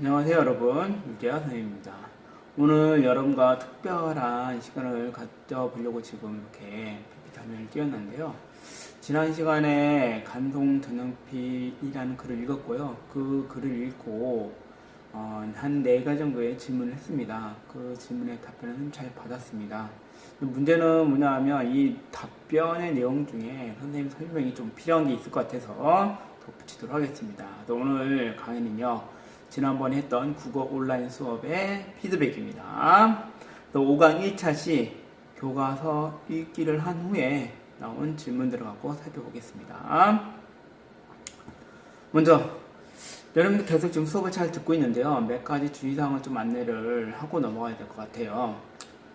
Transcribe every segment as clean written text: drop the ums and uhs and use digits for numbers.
안녕하세요 여러분, 유재하 선생님입니다. 오늘 여러분과 특별한 시간을 가져보려고 지금 이렇게 PPT 화면을 띄웠는데요. 지난 시간에 간송 전형필이라는 글을 읽었고요. 그 글을 읽고 한 4가지 정도의 질문을 했습니다. 그 질문의 답변을 잘 받았습니다. 문제는 뭐냐 하면 이 답변의 내용 중에 선생님 설명이 좀 필요한 게 있을 것 같아서 덧붙이도록 하겠습니다. 오늘 강의는요, 지난번에 했던 국어 온라인 수업의 피드백입니다. 또 5강 1차 시 교과서 읽기를 한 후에 나온 질문들을 갖고 살펴보겠습니다. 먼저 여러분들 계속 지금 수업을 잘 듣고 있는데요. 몇 가지 주의사항을 좀 안내를 하고 넘어가야 될 것 같아요.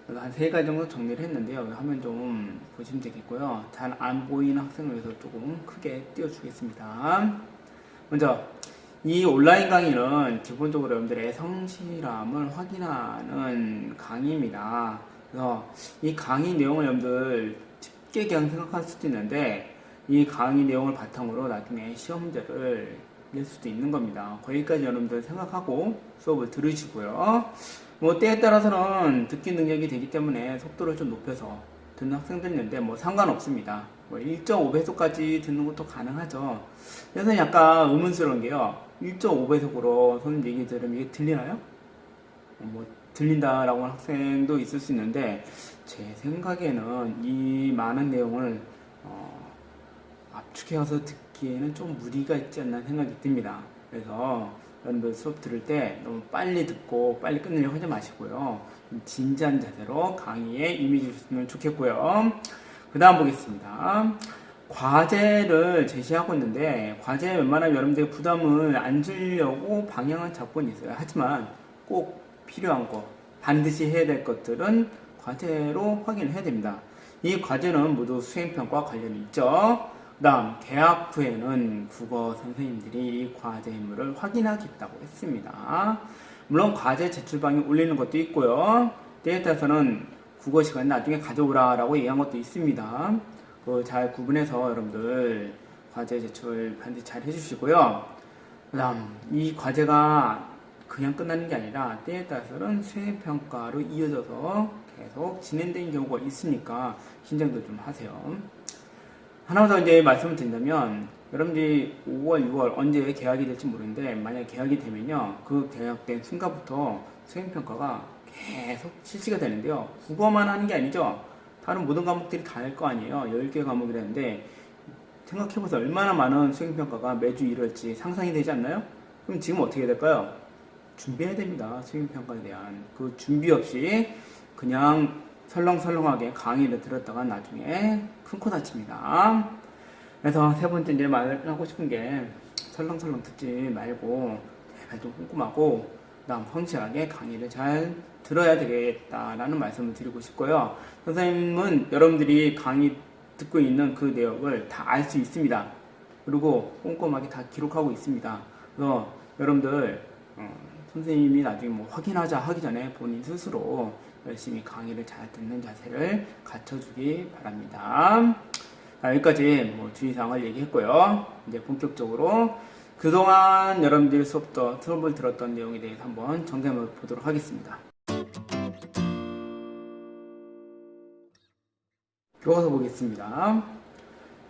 그래서 한 3가지 정도 정리를 했는데요. 화면 좀 보시면 되겠고요. 잘 안 보이는 학생을 위해서 조금 크게 띄워주겠습니다. 먼저 이 온라인 강의는 기본적으로 여러분들의 성실함을 확인하는 강의입니다. 그래서 이 강의 내용을 여러분들 쉽게 그냥 생각할 수도 있는데 이 강의 내용을 바탕으로 나중에 시험 문제를 낼 수도 있는 겁니다. 거기까지 여러분들 생각하고 수업을 들으시고요. 뭐 때에 따라서는 듣기 능력이 되기 때문에 속도를 좀 높여서 듣는 학생들 있는데 뭐 상관없습니다. 뭐 1.5배속까지 듣는 것도 가능하죠. 그래서 약간 의문스러운 게요. 1.5배속으로 선생님 얘기 들으면 이게 들리나요? 뭐 들린다라고 하는 학생도 있을 수 있는데 제 생각에는 이 많은 내용을 압축해서 듣기에는 좀 무리가 있지 않나 생각이 듭니다. 그래서 여러분들 수업 들을 때 너무 빨리 듣고 빨리 끝내려고 하지 마시고요. 좀 진지한 자세로 강의에 임해주셨으면 좋겠고요. 그 다음 보겠습니다. 과제를 제시하고 있는데 과제에 웬만하면 여러분들이 부담을 안 주려고 방향을 잡고는 있어요. 하지만 꼭 필요한 거, 반드시 해야 될 것들은 과제로 확인을 해야 됩니다. 이 과제는 모두 수행평가와 관련이 있죠. 그 다음 개학 후에는 국어 선생님들이 이 과제 임무를 확인하겠다고 했습니다. 물론 과제 제출방에 올리는 것도 있고요. 때에 따라서는 국어 시간 나중에 가져오라 라고 얘기한 것도 있습니다. 잘 구분해서 여러분들 과제 제출 반드시 잘 해주시고요. 그 다음 이 과제가 그냥 끝나는 게 아니라 때에 따라서는 수행평가로 이어져서 계속 진행되는 경우가 있으니까 긴장도 좀 하세요. 하나 더 이제 말씀을 드린다면 여러분들이 5월, 6월 언제 개학이 될지 모르는데 만약 개학이 되면요, 그 개학된 순간부터 수행평가가 계속 실시가 되는데요. 국어만 하는 게 아니죠. 다른 모든 과목들이 다 할 거 아니에요. 10개 과목이라는데 생각해보세요. 얼마나 많은 수행평가가 매주 이럴지 상상이 되지 않나요? 그럼 지금 어떻게 해야 될까요? 준비해야 됩니다. 수행평가에 대한 그 준비 없이 그냥 설렁설렁하게 강의를 들었다가 나중에 큰 코 다칩니다. 그래서 세 번째 이제 말하고 싶은 게 설렁설렁 듣지 말고 제발 좀 꼼꼼하고 그다음 성실하게 강의를 잘 들어야 되겠다라는 말씀을 드리고 싶고요. 선생님은 여러분들이 강의 듣고 있는 그 내용을 다 알 수 있습니다. 그리고 꼼꼼하게 다 기록하고 있습니다. 그래서 여러분들 선생님이 나중에 뭐 확인하자 하기 전에 본인 스스로 열심히 강의를 잘 듣는 자세를 갖춰주기 바랍니다. 여기까지 뭐 주의사항을 얘기했고요. 이제 본격적으로 그동안 여러분들이 수업을 들었던 내용에 대해서 한번 정리해 보도록 하겠습니다. 교과서 보겠습니다.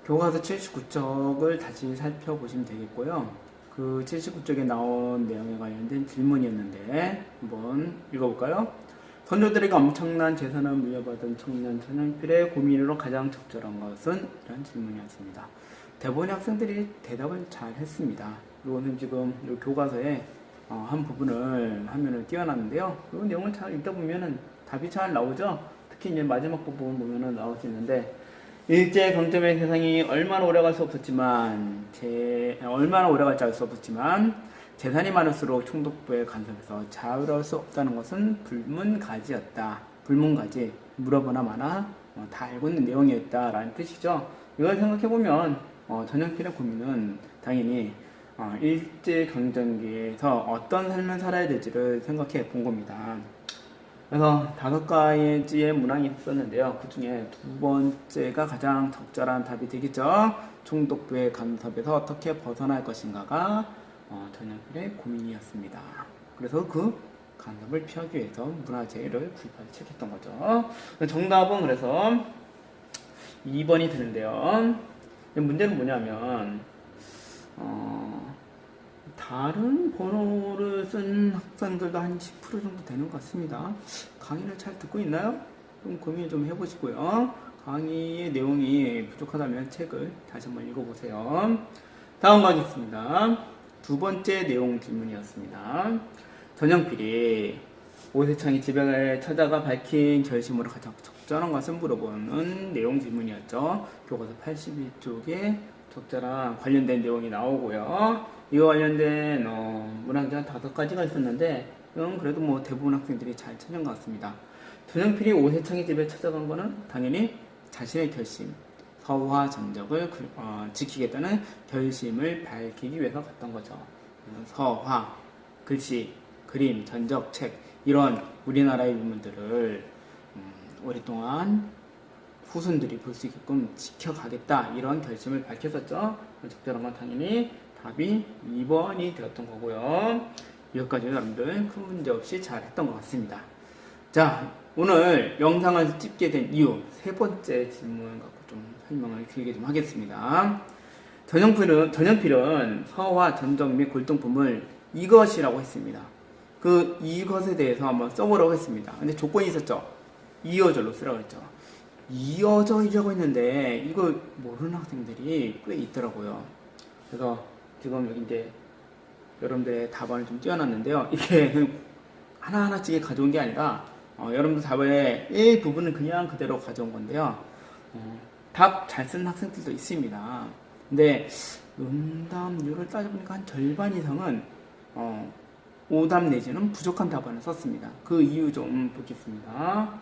교과서 79쪽을 다시 살펴보시면 되겠고요. 그 79쪽에 나온 내용에 관련된 질문이었는데 한번 읽어볼까요? 선조들에게 엄청난 재산을 물려받은 청년 전형필의 고민으로 가장 적절한 것은? 이런 질문이었습니다. 대부분의 학생들이 대답을 잘 했습니다. 이거는 지금 이 교과서에 한 부분을 화면을 띄워놨는데요. 이 내용을 잘 읽다 보면은 답이 잘 나오죠? 특히 이제 마지막 부분 보면은 나올 수 있는데, 일제강점의 세상이 얼마나 오래 갈 수 없었지만, 얼마나 오래 갈지 알 수 없었지만, 재산이 많을수록 총독부의 간섭에서 자유로울 수 없다는 것은 불문가지였다. 불문가지, 물어보나 마나 다 알고 있는 내용이었다라는 뜻이죠. 이걸 생각해보면 전형필의 고민은 당연히 일제강점기에서 어떤 삶을 살아야 될지를 생각해 본 겁니다. 그래서 5가지의 문항이 있었는데요. 그 중에 두 번째가 가장 적절한 답이 되겠죠. 총독부의 간섭에서 어떻게 벗어날 것인가가 전형필의 고민이었습니다. 그래서 그 간섭을 피하기 위해서 문화재를 구입하기 시작했던 거죠. 정답은 그래서 2번이 되는데요. 문제는 뭐냐면 다른 번호를 쓴 학생들도 한 10% 정도 되는 것 같습니다. 강의를 잘 듣고 있나요? 좀 고민 좀 해보시고요. 강의의 내용이 부족하다면 책을 다시 한번 읽어보세요. 다음 가겠습니다. 두 번째 내용 질문이었습니다. 전형필이 오세창이 집에 찾아가 밝힌 결심으로 가장 적절한 것을 물어보는 내용 질문이었죠. 교과서 81쪽에 적절한 관련된 내용이 나오고요. 이와 관련된 문항이 한 5가지가 있었는데 그래도 뭐 대부분 학생들이 잘 찾은 것 같습니다. 전형필이 오세창의 집에 찾아간 거는 당연히 자신의 결심, 서화 전적을 지키겠다는 결심을 밝히기 위해서 갔던 거죠. 서화, 글씨, 그림, 전적, 책 이런 우리나라의 유물들을 오랫동안 후손들이 볼 수 있게끔 지켜가겠다 이런 결심을 밝혔었죠. 적절한 건 당연히 답이 2번이 되었던 거고요. 여기까지 여러분들 큰 문제 없이 잘 했던 것 같습니다. 자, 오늘 영상을 찍게 된 이유 세 번째 질문 갖고 좀 설명을 길게 좀 하겠습니다. 전형필은 서화, 전적 및 골동품을 이것이라고 했습니다. 그 이것에 대해서 한번 써보라고 했습니다. 근데 조건이 있었죠. 이어절로 쓰라고 했죠. 이어져이라고 했는데 이거 모르는 학생들이 꽤 있더라고요. 그래서 지금 여기 이제 여러분들의 답안을 좀 띄워놨는데요. 이게 하나하나씩 가져온 게 아니라 여러분들 답의 일부분은 그냥 그대로 가져온 건데요. 답 잘 쓰는 학생들도 있습니다. 근데 응답률을 따져보니까 한 절반 이상은 오답 내지는 부족한 답안을 썼습니다. 그 이유 좀 보겠습니다.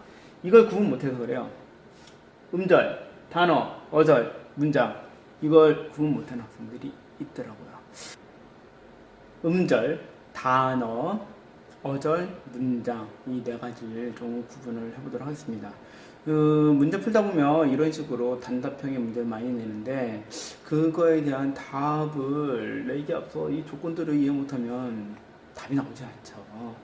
이걸 구분 못해서 그래요. 음절, 단어, 어절, 문장 이걸 구분 못하는 학생들이 있더라고요. 음절, 단어, 어절, 문장 이 네 가지를 좀 구분을 해보도록 하겠습니다. 문제 풀다 보면 이런 식으로 단답형의 문제를 많이 내는데 그거에 대한 답을 내기 앞서 이 조건들을 이해 못하면 답이 나오지 않죠.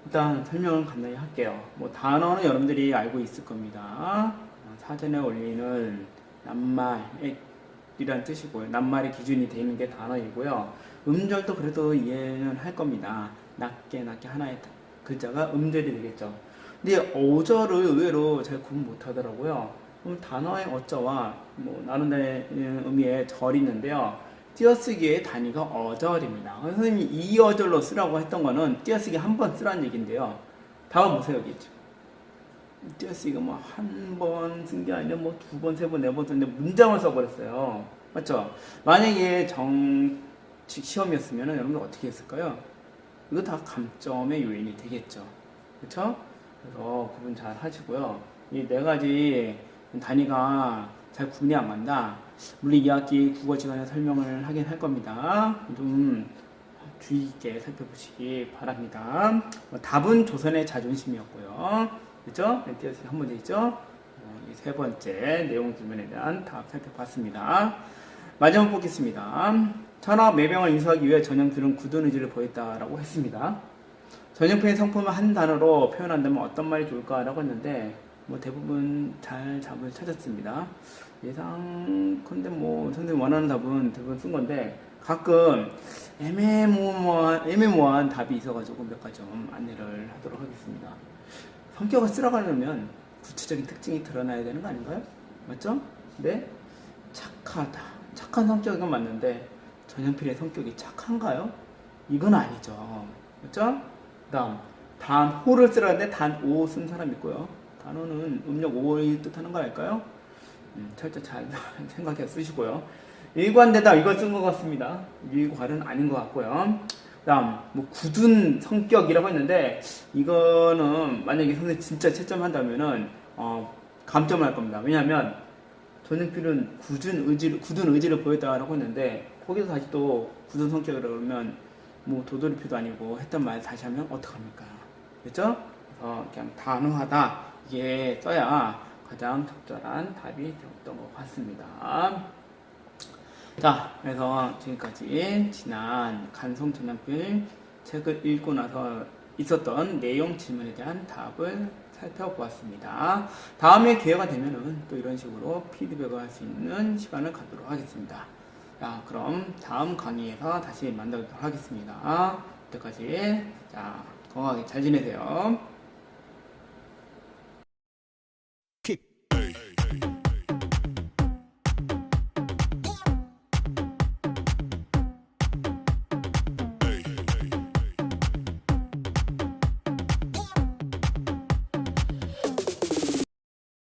일단 설명을 간단히 할게요. 뭐 단어는 여러분들이 알고 있을 겁니다. 사전에 올리는 낱말이란 뜻이고요. 낱말의 기준이 되어 있는 게 단어이고요. 음절도 그래도 이해는 할 겁니다. 낮게 하나의 글자가 음절이 되겠죠. 근데 어절을 의외로 잘 구분 못 하더라고요. 그럼 단어의 어자와 뭐 나눈다는 의미의 절이 있는데요. 띄어쓰기의 단위가 어절입니다. 선생님이 이 어절로 쓰라고 했던 거는 띄어쓰기 한 번 쓰라는 얘기인데요. 답은 보세요, 여기 있죠. 띄어쓰기가 뭐 한 번 쓴 게 아니라 뭐 2번, 3번, 4번 썼는데 문장을 써버렸어요. 맞죠? 만약에 정식 시험이었으면 여러분들 어떻게 했을까요? 이거 다 감점의 요인이 되겠죠. 그렇죠? 그래서 구분 잘 하시고요. 이 네 가지 단위가 잘 구분이 안 간다. 물론 2학기 국어 시간에 설명을 하긴 할 겁니다. 좀 주의 있게 살펴보시기 바랍니다. 답은 조선의 자존심이었고요. 그렇죠? 띄어쓰기 한 문제 있죠? 이 세 번째 내용 질문에 대한 답 살펴봤습니다. 마지막 보겠습니다. 천하 매병을 인수하기 위해 전형필은 굳은 의지를 보였다라고 했습니다. 전형필의 성품을 한 단어로 표현한다면 어떤 말이 좋을까라고 했는데 뭐 대부분 잘 답을 찾았습니다. 예상컨대 뭐 선생님 원하는 답은 대부분 쓴 건데 가끔 애매모호한 답이 있어가지고 몇 가지 좀 안내를 하도록 하겠습니다. 성격을 쓰러가려면 구체적인 특징이 드러나야 되는 거 아닌가요? 맞죠? 네? 착하다. 착한 성격은 맞는데 전형필의 성격이 착한가요? 이건 아니죠. 맞죠? 그 다음 단호를 쓰라는데 단오 쓴 사람 있고요. 단호는 음력 5를 뜻하는 거 아닐까요? 철저 잘 생각해 쓰시고요. 일관되다 이걸 쓴 것 같습니다. 일관은 아닌 것 같고요. 그 다음 뭐 굳은 성격이라고 했는데 이거는 만약에 선생님 진짜 채점한다면은 감점을 할 겁니다. 왜냐하면 전형필은 굳은 의지를 보였다라고 했는데 거기서 다시 또 굳은 성격이라고 그러면 뭐 도돌이표도 아니고 했던 말 다시 하면 어떡합니까? 그렇죠? 그냥 단호하다 이게 써야 가장 적절한 답이 되었던 것 같습니다. 자, 그래서 지금까지 지난 간송 전형필 책을 읽고 나서 있었던 내용 질문에 대한 답을 살펴보았습니다. 다음에 기회가 되면은 또 이런 식으로 피드백을 할 수 있는 시간을 갖도록 하겠습니다. 자, 그럼 다음 강의에서 다시 만나도록 하겠습니다. 그때까지 자, 건강하게 잘 지내세요.